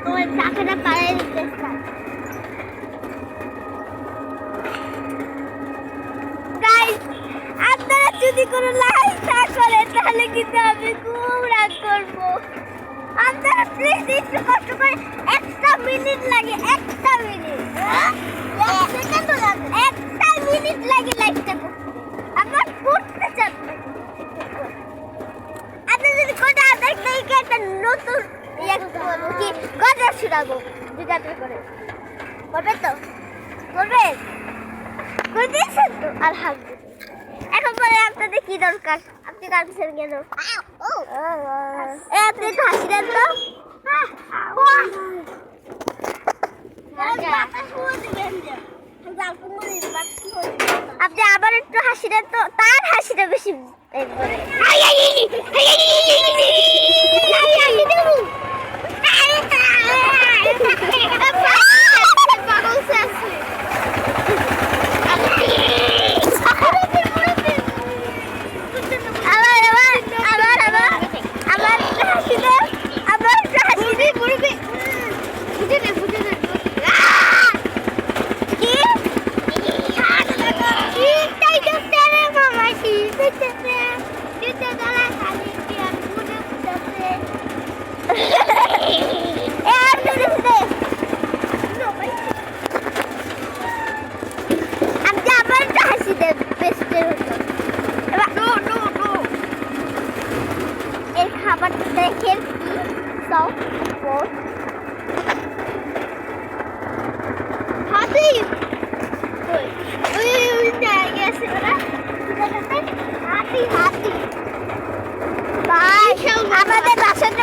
তোমার চাকাটা পাড়ায় দিতে আপনারা যদি কোনো লাইক না করেন তাহলে কিন্তু আমি খুব রাগ করবো। আপনারা প্লিজ একটু কষ্ট করে একটা মিনিট লাগে, একটা মিনিট একটা মিনিট লাগে লাইকটা করতে। আমার করতে চান আপনি যদি কোটা দেখতে একটা নতুন ইয়ে করবো কি কথা শোনাবো যদি আপনি করেন করবে তো করবেন করে দিয়েছেন তো আলহামদুলিল্লাহ। এখন পরে আপনাদের কি দরকার? আপনি কাঁদছেন কেন? আপনি একটু হাসি দেন তো। আপনি আবার একটু হাসি দেন তো, তার হাসিটা বেশি একবারে। খাবার দেখেন হাতি হাতি হাতি আমাদের বাসাতে